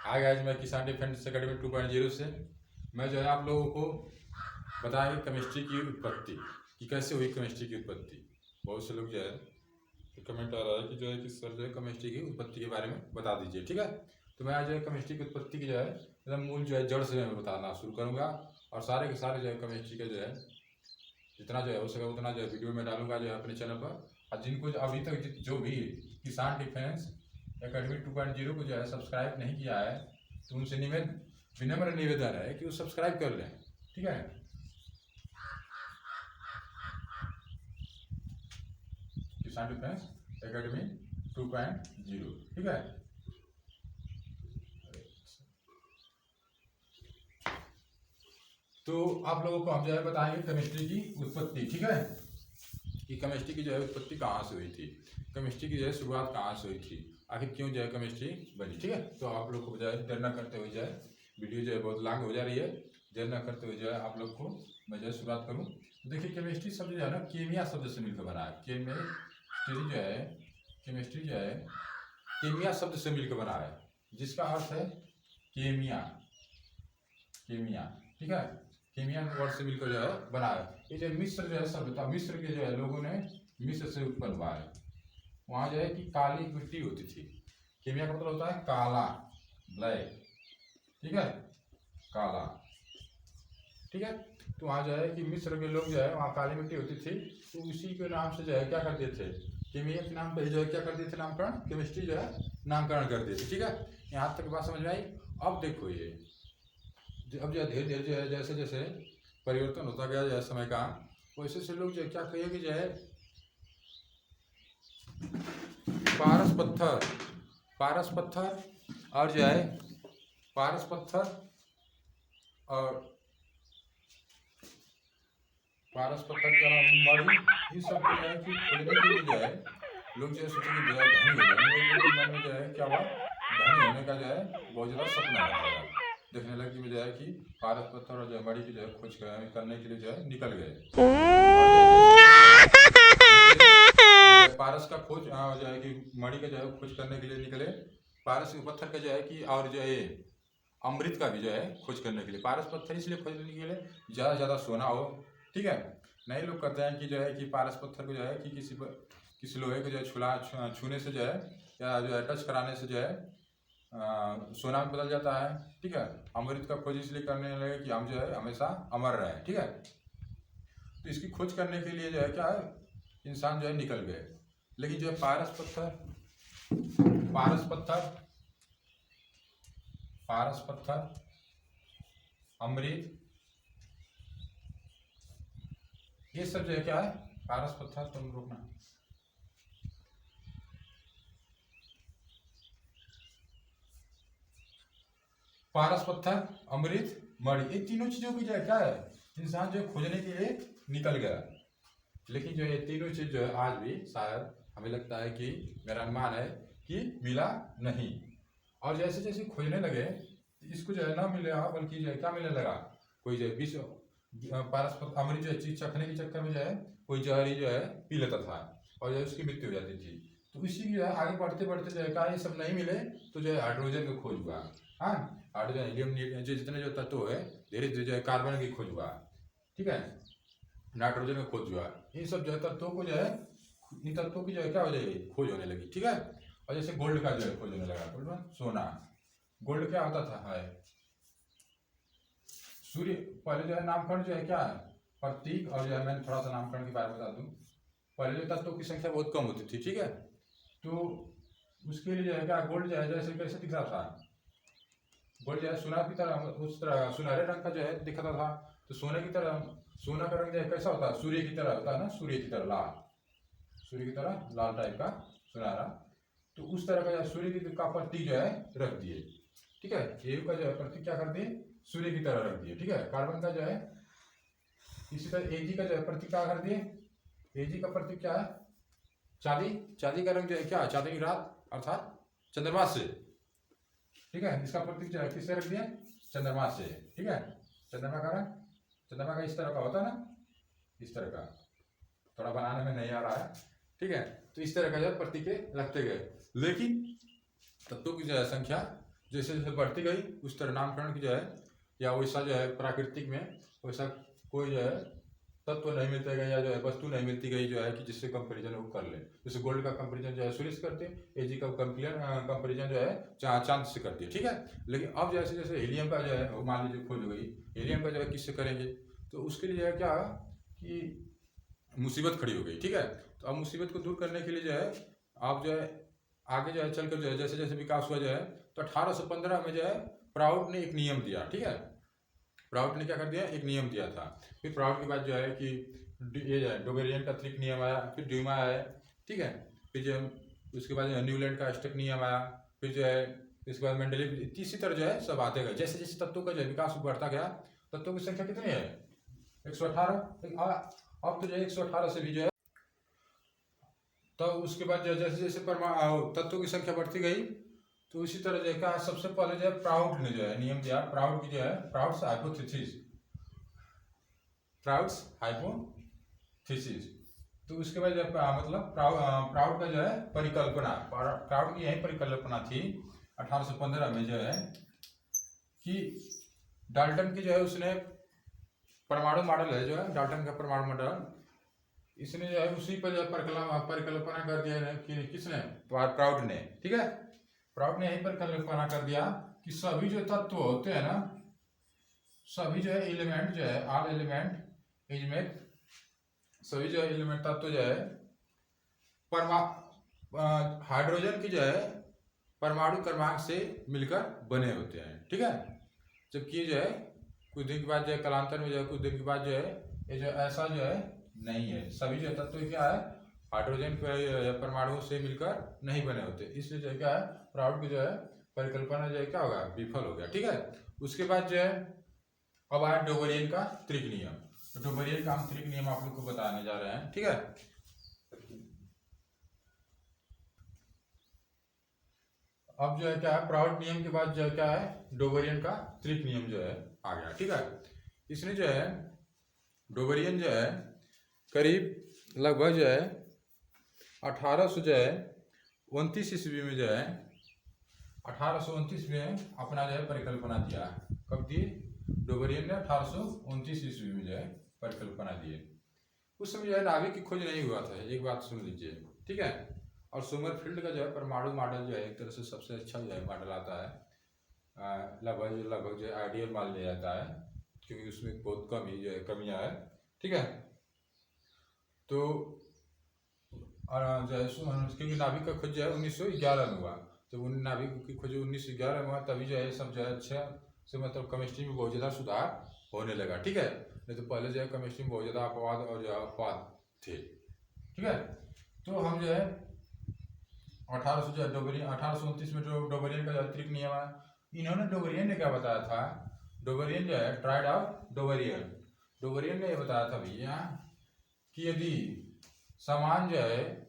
Hi guys, मैं किसान defence academy 2.0 से मैं जो है आप लोगों को बताएंगे केमिस्ट्री की उत्पत्ति कि कैसे हुई केमिस्ट्री की उत्पत्ति। बहुत से लोग जो है कमेंट आ रहा है कि जो है कि सर जो है केमिस्ट्री की उत्पत्ति के बारे में बता दीजिए, ठीक है। तो मैं आज जो है केमिस्ट्री की उत्पत्ति की जो है एकदम मूल जो है जड़ से मैं बताना शुरू करूँगा और सारे के सारे जो है केमिस्ट्री के जो है जितना जो है हो सके उतना जो है वीडियो में डालूंगा जो है अपने चैनल पर। और जिनको अभी तक जो भी किसान डिफेंस एकेडमी 2.0 को जो है सब्सक्राइब नहीं किया है तो उनसे विनम्र निवेदन है कि वो सब्सक्राइब कर लें, ठीक है। किसान डिफेंस एकेडमी 2.0, ठीक है। तो आप लोगों को हम जो है बताएंगे केमिस्ट्री की उत्पत्ति, ठीक है, कि केमिस्ट्री की जो है उत्पत्ति कहाँ से हुई थी, केमिस्ट्री की जो है शुरुआत कहाँ से हुई थी, आखिर क्यों जो है केमिस्ट्री बनी, ठीक है। तो आप लोग को जो है देर न करते हुए जो है वीडियो जो है बहुत लॉन्ग हो जा रही है, देर न करते हुए जो है आप लोग को मैं जो है शुरुआत करूँ। तो देखिए केमिस्ट्री शब्द जो है ना केमिया शब्द से मिलकर बना है। केमिस्ट्री जो है केमिया शब्द से मिलकर बना है, जिसका अर्थ है केमिया, ठीक है। केमिया वर्ड से मिलकर जो है बना है। ये जो मिस्र जो है सभ्यता, मिस्र के जो है लोगों ने मिस्र से उत्पन्न हुआ है। वहाँ जो है कि काली मिट्टी होती थी। केमिया का मतलब होता है काला, ब्लैक, ठीक है, काला, ठीक है। तो वहाँ जो है कि मिस्र के लोग जो है वहाँ काली मिट्टी होती थी, तो उसी के नाम से जो है क्या करते थे, केमिया के नाम पर जो है क्या कर दिए थे, नामकरण, केमिस्ट्री जो है नामकरण कर दिए थे, ठीक है। यहाँ तक बात समझ में आई। अब देखो ये अब जो धीरे धीरे जो है जैसे जैसे परिवर्तन होता गया जो है समय का, वैसे से लोग जो है क्या कहिए कि जो है पारस पत्थर और जो है पारस पत्थर और पारस पत्थर के अलावा मणि, इन सब को जो है कि खोजने के लिए जो है लोग जो है सोचे कि जो है धनी हो जाए। लोगों के मन में जो है क्या हुआ, धनी होने का जो है बहुत ज़्यादा सपना आने लगा। देखने लगे कि जो है कि पारस पत्थर और जो मणि की जो है खोज करने के लिए जो है निकल गए। पारस का खोज जो है कि मणि का जो है खोज करने के लिए निकले, पारस पत्थर का जो है कि और जो है अमृत का भी जो है खोज करने के लिए। पारस पत्थर इसलिए खोजने के लिए ज़्यादा से ज़्यादा सोना हो, ठीक है। नए लोग कहते हैं कि जो है कि पारस पत्थर को जो है कि किसी लोहे को जो है छूने से जो है या जो है टच कराने से जो है सोना में बदल जाता है, ठीक है। अमृत का खोज इसलिए करने लगे कि हम जो है हमेशा अमर रहे, ठीक है। तो इसकी खोज करने के लिए जो है क्या है इंसान जो है निकल गए। लेकिन जो है पारस पत्थर अमृत, ये सब जो है क्या है पारस पत्थर, तुम रुकना, पारस पत्थर अमृत मणि, ये तीनों चीजों की जो है क्या है इंसान जो है खोजने के लिए निकल गया। लेकिन जो ये तीनों चीज जो है आज भी शायद हमें लगता है कि मेरा अनुमान है कि मिला नहीं। और जैसे जैसे खोजने लगे इसको जो है ना मिले, बल्कि जो है क्या मिलने लगा, कोई जो है विष पारस अमृत जो है चीज चखने के चक्कर में जो है कोई जहरी जो है पी लेता था और जो है उसकी मृत्यु हो जाती थी। तो इसी की जो है आगे बढ़ते बढ़ते जो है क्या ये सब नहीं मिले तो जो है हाइड्रोजन का खोज हुआ। हाँ, हाइड्रोजन हीलियम जो जितने जो तत्व है धीरे धीरे जो है कार्बन की खोज हुआ, ठीक है, नाइट्रोजन का खोज हुआ। इन सब जो है तत्वों को जो है इन तत्वों की जो है क्या हो जाएगी खोज होने लगी, ठीक है। और जैसे गोल्ड का जो है खोज होने लगा, गोल्ड सोना, गोल्ड क्या होता था है सूर्य, पहले जो है नामकरण जो है क्या है प्रतीक, और जो है मैंने थोड़ा सा नामकरण के बारे में बता दूं। पहले जो तत्वों की संख्या बहुत कम होती थी, ठीक है। तो उसके लिए जो है क्या गोल्ड जो है जैसे कैसे दिखता था, गोल्ड जो है सोना की तरह उस तरह सुनहरे रंग का जो है दिखता था। तो सोने की तरह सोना का रंग जो है कैसा होता है सूर्य की तरह होता है ना, सूर्य की तरह लाल, सूर्य की तरह लाल टाइप का सुनहरा। तो उस तरह का जो सूर्य की का प्रतीक जो है रख दिए, ठीक है। एयु का जो है प्रतीक क्या कर दिए सूर्य की तरह रख दिए, ठीक है। कार्बन का जो है इसी तरह एजी का जो है प्रतीक क्या कर दिए, एजी का प्रतीक क्या है चांदी, चांदी का रंग जो है क्या चांदनी रात अर्थात चंद्रमा से, ठीक है। इसका प्रतीक जो है किससे रख दिया चंद्रमा से, ठीक है। चंद्रमा का रंग, चंद्रमा का इस तरह का होता है ना, इस तरह का, थोड़ा बनाने में नहीं आ रहा है, ठीक है। तो इस तरह का जो प्रतीक रखते गए। लेकिन तत्वों की जो है संख्या जैसे जैसे बढ़ती गई उस तरह नामकरण की जो है या वैसा जो है प्राकृतिक में वैसा कोई जो है तत्व नहीं मिलता गया या जो है वस्तु नहीं मिलती गई जो है कि जिससे कंपेरिजन वो कर ले। जैसे गोल्ड का कंपेरिजन जो है सूर्य से करते हैं, एजी का कंपेरिजन जो है चांद से करती है, ठीक है। लेकिन अब जैसे जैसे हीलियम का जो है वो मान लीजिए खोज हो गई, हीलियम का जो है किससे करेंगे, तो उसके लिए क्या कि मुसीबत खड़ी हो गई, ठीक है। तो अब मुसीबत को दूर करने के लिए जो है आप जो है आगे जो है चलकर जो है जैसे जैसे विकास हुआ जो है, तो 1815 में जो है प्राउड ने एक नियम दिया, ठीक है। प्राउड ने क्या कर दिया, एक नियम दिया था। फिर प्राउड के बाद जो है कि ये जो है डोबेरियन का त्रिक नियम आया, फिर ड्यूमा आया, ठीक है। फिर जो उसके बाद न्यूलैंड का स्टक नियम आया, फिर जो है इसके बाद मेंडलीव, इसी तरह जो है सब आते गए। जैसे जैसे तत्वों का जो है विकास बढ़ता गया, तत्वों की संख्या कितनी है 118। अब तो जो है 118 से भी जो है, तो उसके बाद जो जैसे जैसे तत्वों की संख्या बढ़ती गई, तो इसी तरह जो है सबसे पहले जो है प्राउड ने जो है नियम दिया, प्राउड की जो है प्राउड्स हाइपोथेसिस। तो उसके बाद जो मतलब प्राउड का जो है परिकल्पना, प्राउड की यही परिकल्पना थी 1815 में जो है कि डाल्टन की जो है उसने परमाणु मॉडल है जो है डाल्टन का परमाणु मॉडल, इसने जो है उसी पर जो परिकल्पना कर दिया कि किसने, प्राउड ने, ठीक है। प्राउड ने यही परिकल्पना कर दिया कि सभी जो तत्व होते हैं ना, सभी जो है एलिमेंट जो है ऑल एलिमेंट इज मेड, सभी जो है एलिमेंट तत्व जो है हाइड्रोजन की जो है परमाणु क्रमांक से मिलकर बने होते हैं, ठीक है। जबकि जो है कुछ दिन के बाद जो है कालांतर में जो है कुछ दिन के बाद जो है ये जो ऐसा जो है नहीं है, सभी जो तत्व क्या है हाइड्रोजन के परमाणु से मिलकर नहीं बने होते, इसलिए जो है क्या है प्राउड की जो है परिकल्पना जो है क्या होगा, विफल हो गया, ठीक है। उसके बाद जो है अब आया डोबेरियन का त्रिक नियम। तो डोबेरियन का हम त्रिक नियम आप लोग को बताने जा रहे हैं, ठीक है। अब जो है क्या है प्राउड नियम के बाद जो है क्या है डोबेरियन का त्रिक नियम जो है आ गया, ठीक है। इसने जो है डोबेरियन जो है करीब लगभग जो है 1800 जो है 29 ईस्वी में जो है 1829 में अपना जो है परिकल्पना दिया। कब दी डोबेरियन ने 1829 ईस्वी में जो है परिकल्पना दिए। उस समय जो है नाभिक की खोज नहीं हुआ था, एक बात सुन लीजिए, ठीक है। और सोमरफील्ड का जो है परमाणु मॉडल जो है एक तरह से सबसे अच्छा जो है मॉडल आता है, लगभग जो है आइडियल मान लिया जाता है, क्योंकि उसमें बहुत कम ही जो है कमियां है, ठीक है। तो जो है क्योंकि नाभिक का खोज जो है 1911 में हुआ, जब उन नाभिक की खोज 1911 में हुआ तभी जो है सब जो है अच्छा से मतलब केमिस्ट्री में बहुत ज़्यादा सुधार होने लगा, ठीक है। नहीं तो पहले जो है केमिस्ट्री में बहुत ज़्यादा अपवाद और जो है अपवाद थे, ठीक है। तो हम जो है 1800 जो है डोबेरियन 1829 में जो डोबेरियन का त्रिक नियम है, इन्होंने डोबेरियन ने क्या बताया था, डोबेरियन जो है ट्राइड ऑफ डोबेरियन ने ये बताया था भैया कि यदि समान जो है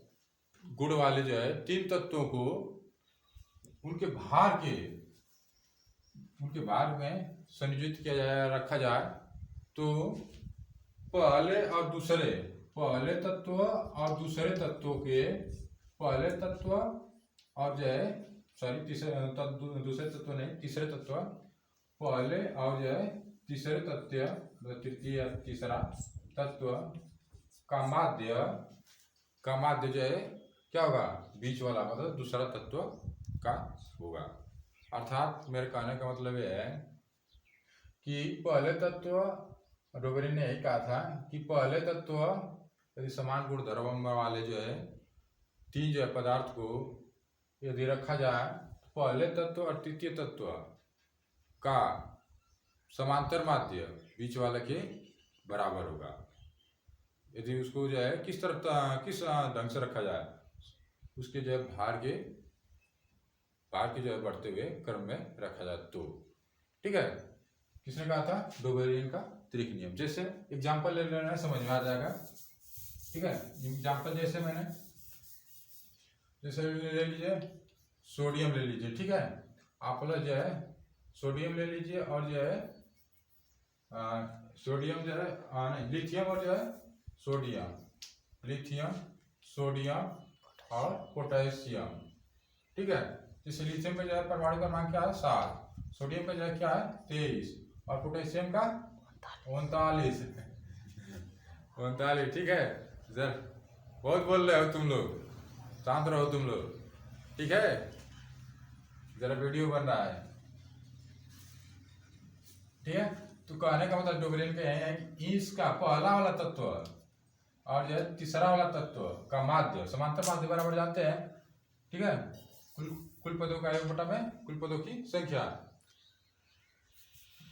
गुण वाले जो है तीन तत्वों को उनके भार में संयोजित किया जाए, रखा जाए, तो पहले तत्व और दूसरे तत्वों के पहले तत्व और जो है दूसरे तत्व नहीं तीसरे तत्व, पहले और जो है तीसरे तत्व तृतीय तीसरा तत्व का माध्य जो है क्या होगा, बीच वाला मतलब दूसरा तत्व का होगा। अर्थात मेरे कहने का मतलब ये है कि पहले तत्व, डोबेरियन ने यही कहा था कि पहले तत्व यदि समान गुण धर्म वाले जो है तीन जो है पदार्थ को यदि रखा जाए, तो पहले तत्व और तृतीय तत्व का समांतर माध्य बीच वाले के बराबर होगा। यदि उसको जो है किस ढंग से रखा जाए, उसके जो है भार के जो है बढ़ते हुए क्रम में रखा जाए, तो ठीक है। किसने कहा था, डोबेरियन का त्रिक नियम। जैसे एग्जांपल ले लेना है, समझ में आ जाएगा, ठीक है। एग्जांपल जैसे ले लीजिए सोडियम ले लीजिए, ठीक है। आप लोग जो है सोडियम ले लीजिए और जो है सोडियम जो है नहीं लिथियम और जो है लिथियम सोडियम और पोटेशियम, ठीक है। जैसे लिथियम का जो है परमाणु क्रमांक क्या है 7, सोडियम का जो है क्या है 23 और पोटेशियम का 39 39। ठीक है सर, बहुत बोल रहे हो तुम लोग, शांत रहो तुम लोग, ठीक है, जरा वीडियो बन रहा है, ठीक है। तो कहने का मतलब डोबरेन के हैं इसका पहला वाला तत्व और जो है तीसरा वाला तत्व का माध्य समांतर माध्य बराबर जानते हैं, ठीक है। कुल पदों का योग बटा में कुल पदों की संख्या।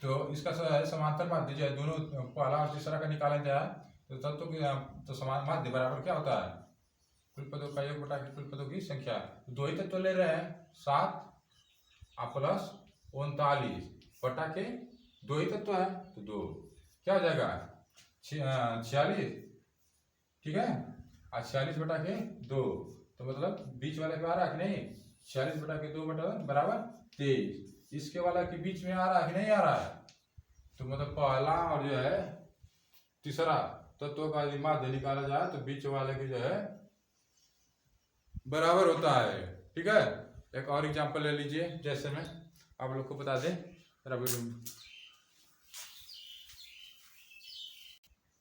तो इसका समांतर माध्य जो है दोनों पहला और तीसरा का निकाला जाए तो तत्व की तो समान माध्य बराबर क्या होता है कुल पदों का योग बटा कुल पदों की संख्या। दो ही तत्व ले रहे हैं 7 प्लस 39 बटा के दो ही तत्व है तो 2 क्या हो जाएगा 46, ठीक है। 46 बटा के 2 तो मतलब बीच वाले पे आ रहा है कि नहीं 46 बटा के 2 बटा बराबर 23। इसके वाला के बीच में आ रहा है कि नहीं आ रहा है, तो मतलब पहला और जो है तीसरा तत्व का यदि माध्य निकाला जाए तो बीच वाले की जो है बराबर होता है, ठीक है। एक और एग्जांपल ले लीजिए, जैसे मैं आप लोग को बता दें।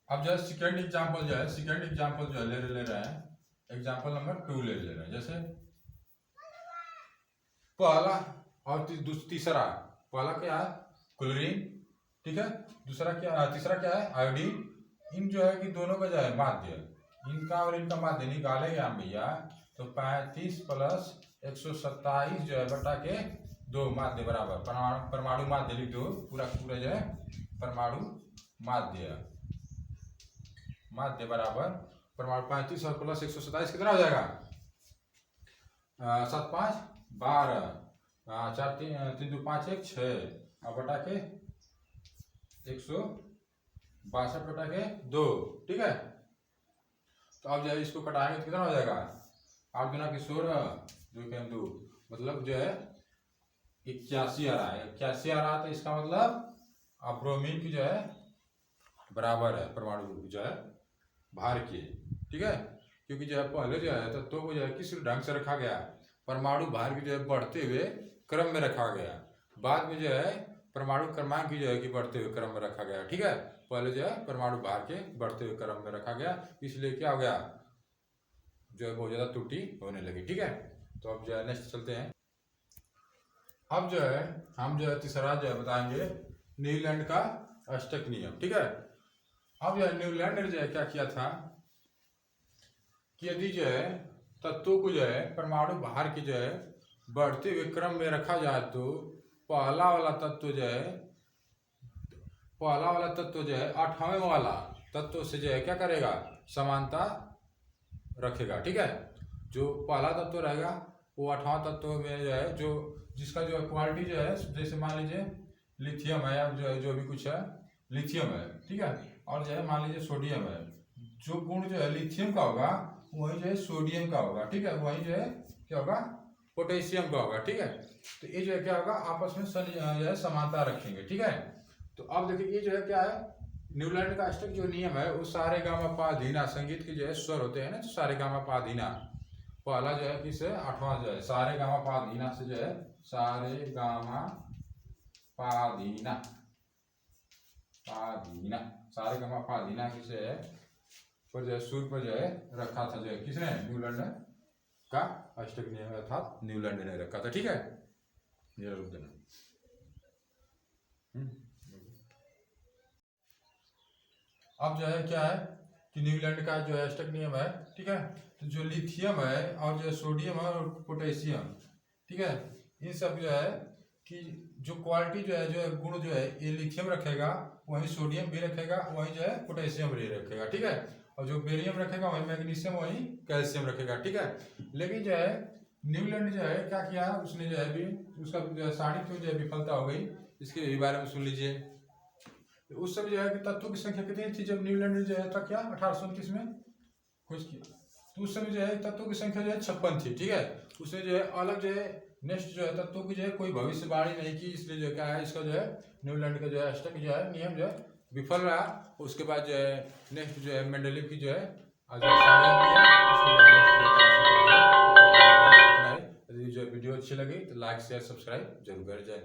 अब जो है सेकेंड एग्जांपल जो है ले रहे हैं, एग्जांपल नंबर 2 ले रहे हैं। जैसे पहला और तीसरा, पहला क्या है क्लोरीन, ठीक है, तीसरा क्या है आयोडीन। इन जो है कि दोनों का जो है माध्य, इनका और इनका माध्य निकालेंगे हम भैया तो 35 प्लस 127 जो है बटा के 2 माध्य बराबर परमाणु माध्य लिख दो, पूरा जो है परमाणु माध्य बराबर परमाणु 35 और प्लस 127 कितना हो जाएगा 7 5 12 4 3 2 5 1 6 और बटा के 162 बटा के 2, ठीक है। तो अब जो है इसको कटाएंगे तो कितना हो जाएगा 8 गुना की 16 2 के 2 मतलब जो है 81 आ रहा है। 81 आ रहा है तो इसका मतलब अब ब्रोमीन की जो है बराबर है परमाणु जो है भार की, ठीक है। क्योंकि जो है पहले जो है तो को जो है किस ढंग से रखा गया परमाणु भार की जो है बढ़ते हुए क्रम में रखा गया, बाद में जो है परमाणु क्रमांक की जो है कि बढ़ते हुए क्रम में रखा गया, ठीक है। पहले जो है परमाणु भार के बढ़ते हुए क्रम में रखा गया, इसलिए क्या हो गया जो है बहुत ज्यादा त्रुटि होने लगी, ठीक है। तो अब जो है नेक्स्ट चलते हैं। अब जो है हम जो है तीसरा जो है बताएंगे न्यूलैंड का अष्टक नियम, ठीक है। अब जो है न्यूलैंड ने जो है क्या किया था कि यदि जो है तत्वों को जो है परमाणु भार की जो है बढ़ते हुए क्रम में रखा जाए तो पहला वाला तत्व जो है 8वें वाला तत्व से जो है क्या करेगा समानता रखेगा, ठीक है। जो पहला तत्व रहेगा वो 8वां तत्व में जो है जो जिसका जो है क्वालिटी जो है जैसे मान लीजिए लिथियम है या जो है जो भी कुछ है लिथियम है, ठीक है। और जो है मान लीजिए सोडियम है, जो गुण जो है लिथियम का होगा वही जो है सोडियम का होगा, ठीक है। वही जो है क्या होगा पोटेशियम का होगा, ठीक है। तो ये जो है क्या होगा आपस में जो है समानता रखेंगे, ठीक है। तो अब देखिए ये जो है क्या है न्यूलैंड का अष्टक जो नियम है वो सारे गामा पा धीना संगीत के जो है स्वर होते हैं ना, तो सारे गामा पा धीना पहला जो है किस 8वां जो है सारे गामा पा धीना से जो है सारे गामा पा धीना सारे गामा पा धीना किसे है पर जो है सुर पर जो है रखा था जो है किसने न्यूलैंड का अष्टक नियम अर्थात न्यूलैंड ने रखा था, ठीक है। ये रुक देना। अब जो है क्या है कि न्यूलैंड का जो है अष्टक नियम है, ठीक है। तो जो लिथियम है और जो सोडियम है और पोटेशियम, ठीक है, इन सब जो है कि जो क्वालिटी जो है गुण जो है ये लिथियम रखेगा वही सोडियम भी रखेगा वही जो है पोटेशियम भी रखेगा, ठीक है। और जो बेरियम रखेगा वही मैग्नीशियम वही कैल्शियम रखेगा, ठीक है। लेकिन जो है न्यूलैंड जो है क्या किया उसने जो है भी उसका जो है साड़ी क्यों जो है विफलता हो गई इसके बारे में सुन लीजिए। उस समय जो है कि तत्वों की संख्या कितनी थी जब न्यूलैंड जो है था क्या 1829 में कुछ किया, तो उस समय जो है तत्वों की संख्या जो है 56 थी, ठीक है। उसने जो है अलग जो है नेक्स्ट जो है तत्वों की जो है कोई भविष्यवाणी नहीं की, इसलिए जो क्या है इसका जो है न्यूलैंड का जो है अष्टक जो है नियम जो है विफल रहा। उसके बाद जो है नेक्स्ट जो है मेंडेलीव की जो है जो वीडियो अच्छी लगी तो लाइक शेयर सब्सक्राइब जरूर कर जाए।